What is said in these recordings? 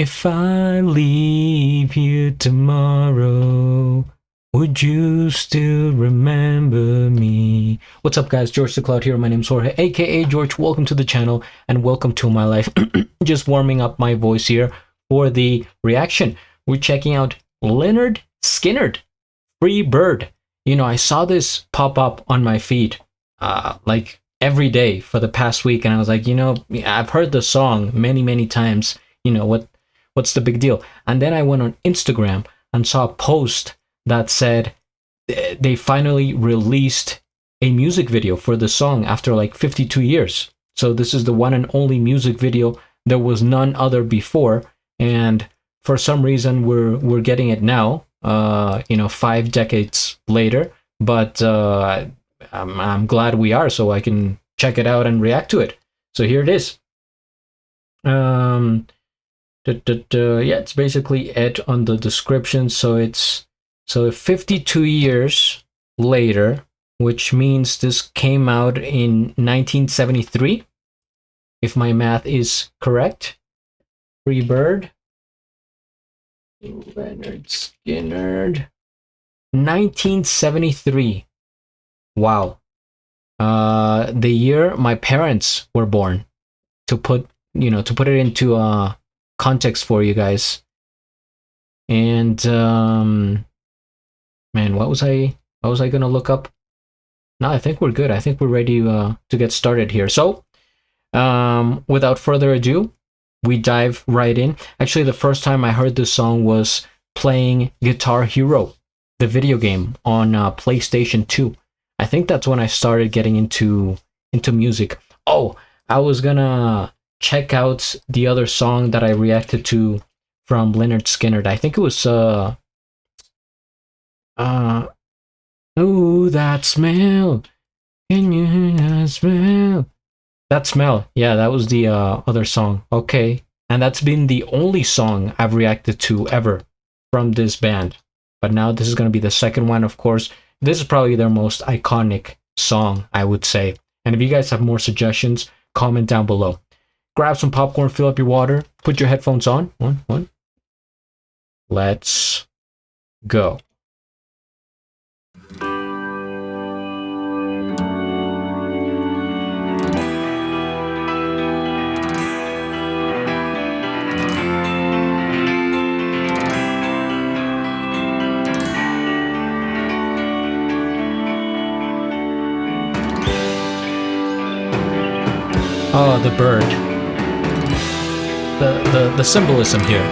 If I leave you tomorrow, would you still remember me? What's up, guys? GeorgeTheCloud here. My name's Jorge, aka George. Welcome to the channel and welcome to my life. Just warming up my voice here for the reaction. We're checking out Lynyrd Skynyrd, Free Bird. You know, I saw this pop up on my feed like every day for the past week, and I was like, you know, I've heard the song many times. You know, what's the big deal? And then I went on Instagram and saw a post that said they finally released a music video for the song after like 52 years. So this is the one and only music video. There was none other before, and for some reason we're getting it now, you know, 5 decades later. But I'm glad we are, so I can check it out and react to it. So here it is. Yeah, it's basically it on the description. So it's 52 years later, which means this came out in 1973, if my math is correct. Free Bird, Lynyrd Skynyrd, 1973. Wow. The year my parents were born, to put it into context for you guys. And man, what was I gonna look up? No, I think we're good. I think we're ready to get started here. So without further ado, we dive right in. Actually, the first time I heard this song was playing Guitar Hero, the video game, on PlayStation 2. I think that's when I started getting into music. Oh, I was gonna check out the other song that I reacted to from Lynyrd Skynyrd. I think it was oh, that smell. Can you hear that smell? That smell. Yeah, that was the other song. Okay. And that's been the only song I've reacted to ever from this band. But now this is going to be the second one, of course. This is probably their most iconic song, I would say. And if you guys have more suggestions, comment down below. Grab some popcorn, fill up your water, put your headphones on. One. Let's go. Oh, the bird. The symbolism here.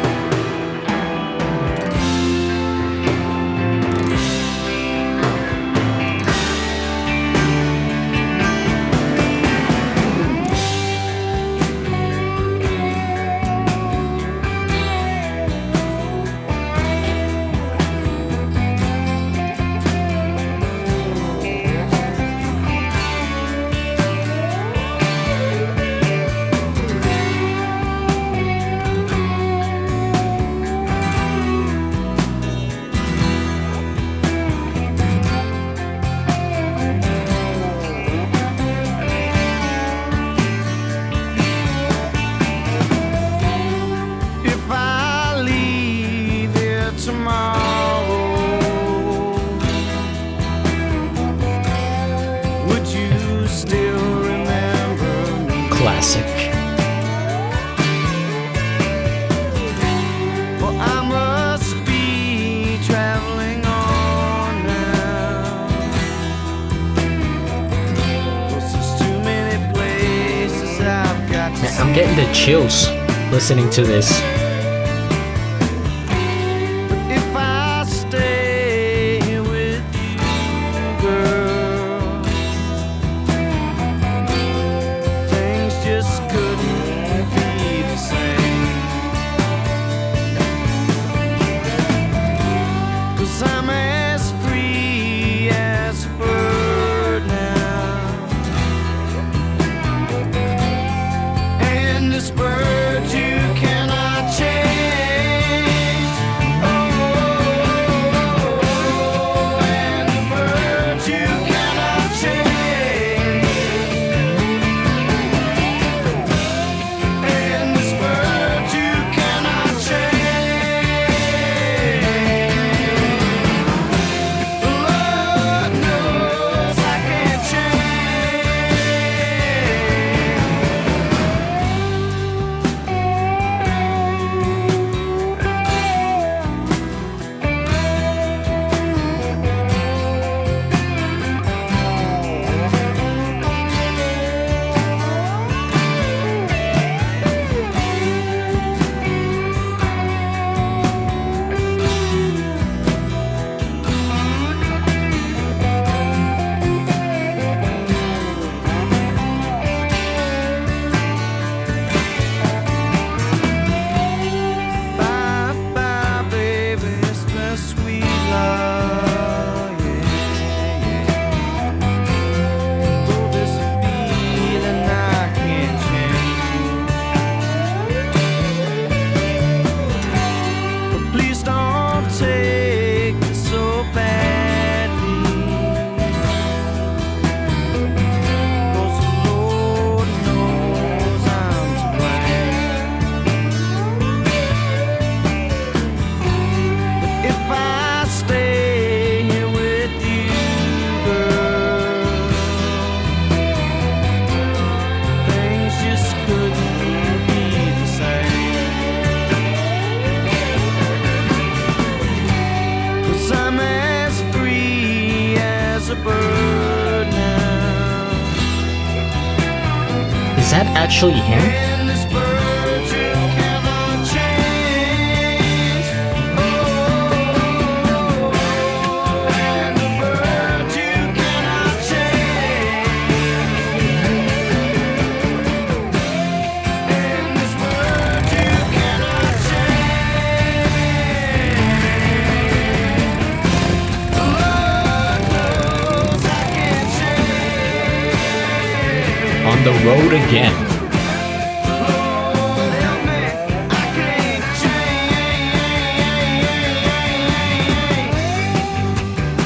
Classic. Well, I must be traveling on now. There's too many places I've got to I'm getting the chills listening to this. If I stay with you, girl, just couldn't be the same. 'Cause I'm as free as a bird now, and this bird you cannot chase. actually him? And this bird you cannot change. Oh, and the bird you cannot change. And this bird you cannot change. Lord knows I can't change. On the road again. Lord help me, I can't change.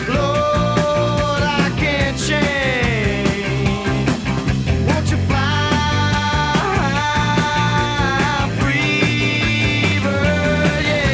Lord, I can't change. Won't you fly free, bird? Yeah.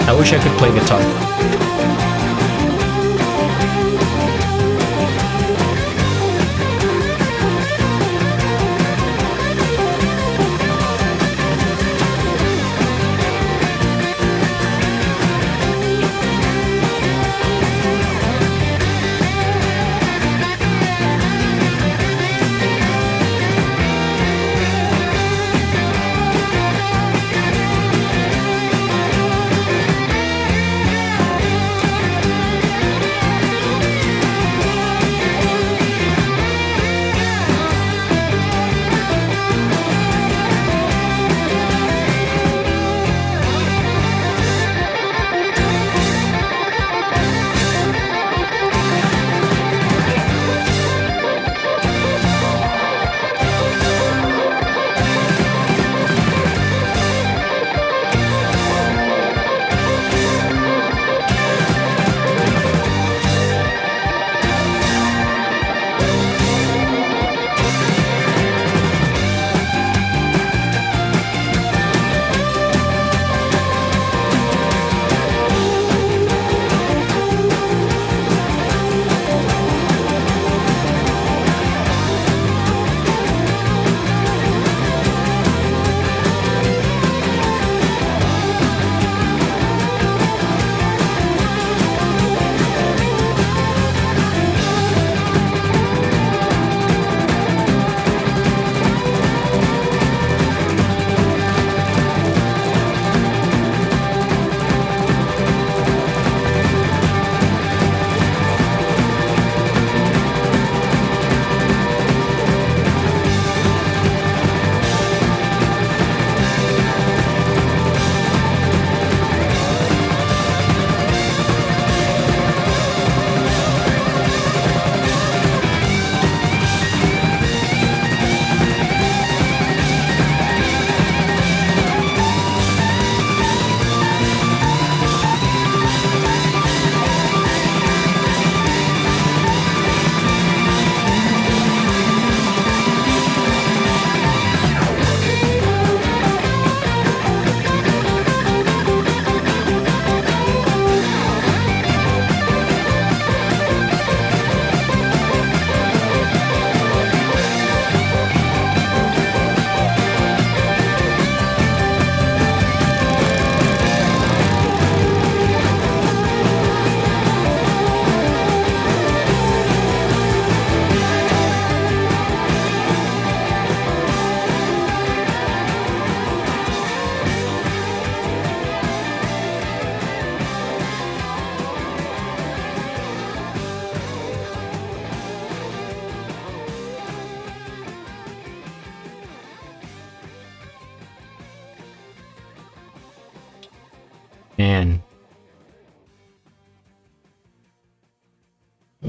I wish I could play guitar.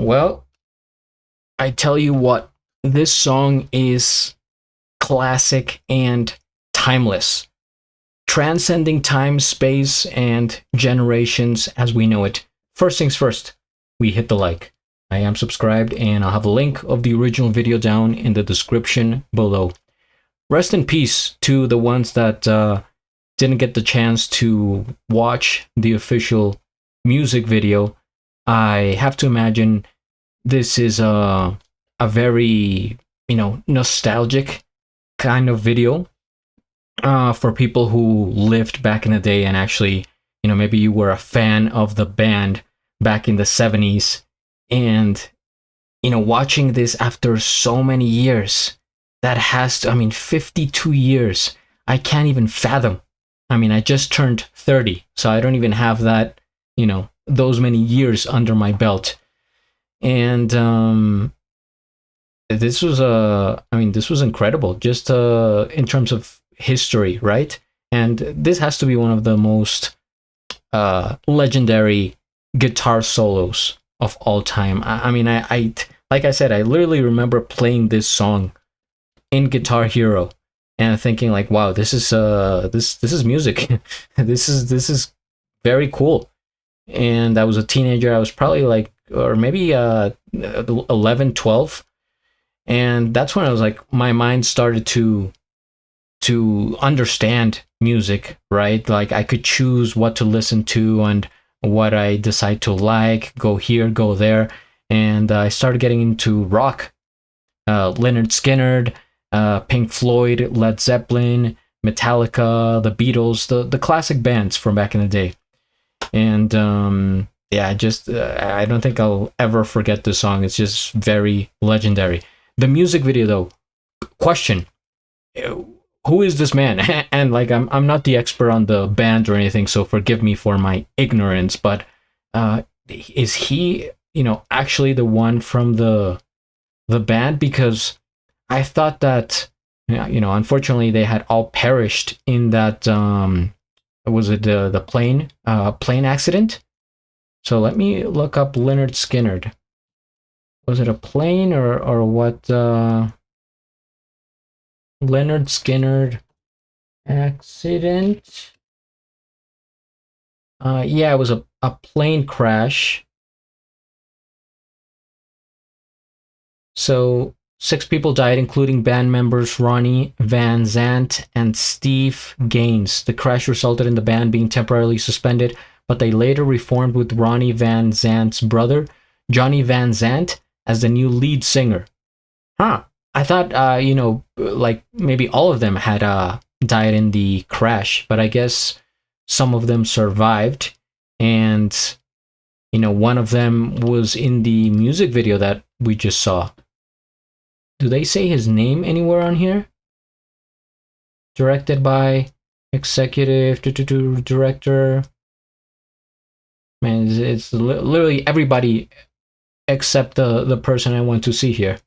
Well, I tell you what, this song is classic and timeless, transcending time, space, and generations as we know it. First things first, we hit the like. I am subscribed, and I'll have a link of the original video down in the description below. Rest in peace to the ones that didn't get the chance to watch the official music video. I have to imagine this is a very, nostalgic kind of video for people who lived back in the day, and actually, maybe you were a fan of the band back in the 70s, and watching this after so many years, that has to, 52 years, I can't even fathom. I just turned 30, so I don't even have that, those many years under my belt. And this was this was incredible, just in terms of history, right? And this has to be one of the most legendary guitar solos of all time. I like I said, I literally remember playing this song in Guitar Hero and thinking like, wow, this is music. this is very cool. And I was a teenager. I was probably like, or maybe 11, 12. And that's when I was like, my mind started to understand music, right? Like I could choose what to listen to and what I decide to like, go here, go there. And I started getting into rock, Lynyrd Skynyrd, Pink Floyd, Led Zeppelin, Metallica, the Beatles, the classic bands from back in the day. And I don't think I'll ever forget this song. It's just very legendary. The music video, though, question: who is this man? And like, I'm not the expert on the band or anything, so forgive me for my ignorance. But is he, actually the one from the band? Because I thought that, unfortunately, they had all perished in that. Was it the plane accident? So let me look up Lynyrd Skynyrd. Was it a plane or what? Lynyrd Skynyrd accident. Yeah, it was a plane crash. So 6 people died, including band members Ronnie Van Zant and Steve Gaines. The crash resulted in the band being temporarily suspended, but they later reformed with Ronnie Van Zant's brother, Johnny Van Zant, as the new lead singer. Huh. I thought, like maybe all of them had died in the crash, but I guess some of them survived. And, one of them was in the music video that we just saw. Do they say his name anywhere on here? Directed by executive director. Man, it's literally everybody except the person I want to see here.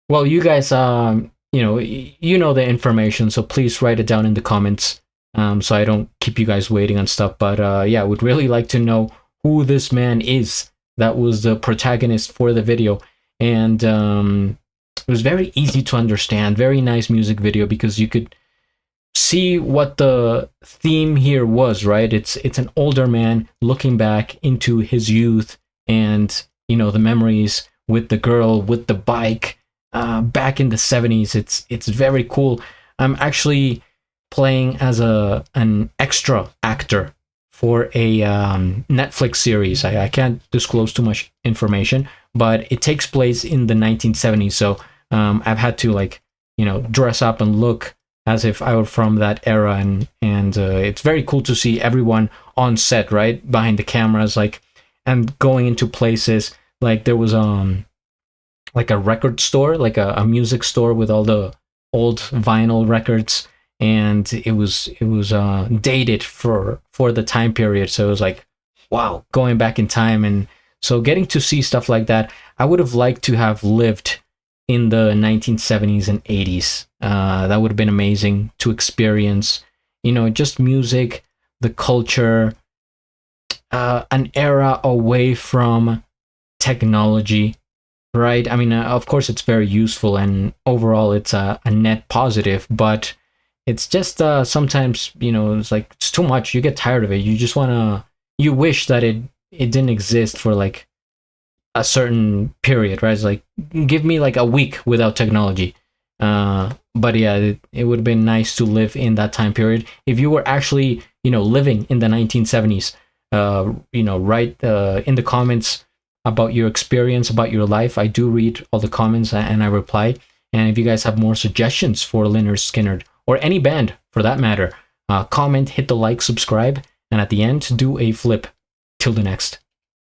Well, you guys, you know the information, so please write it down in the comments, so I don't keep you guys waiting on stuff. But yeah, I would really like to know who this man is that was the protagonist for the video. And it was very easy to understand, very nice music video, because you could see what the theme here was, right? It's an older man looking back into his youth, and the memories with the girl, with the bike, back in the 70s. It's very cool. I'm actually playing as an extra actor for a Netflix series. I can't disclose too much information, but it takes place in the 1970s. So I've had to dress up and look as if I were from that era, and it's very cool to see everyone on set, right, behind the cameras, and going into places. Like there was like a record store, like a music store with all the old vinyl records, and it was dated for the time period. So it was like, wow, going back in time. And so getting to see stuff like that, I would have liked to have lived in the 1970s and 80s. That would have been amazing to experience, just music, the culture, an era away from technology, right? I mean, of course, it's very useful, and overall, it's a net positive. But it's just sometimes, it's like it's too much. You get tired of it. You just wanna, you wish that it didn't exist for like a certain period, right? It's like, give me like a week without technology. But yeah, it would have been nice to live in that time period. If you were actually, living in the 1970s, write in the comments about your experience, about your life. I do read all the comments and I reply. And if you guys have more suggestions for Lynyrd Skynyrd or any band for that matter, comment, hit the like, subscribe, and at the end, do a flip. Till the next.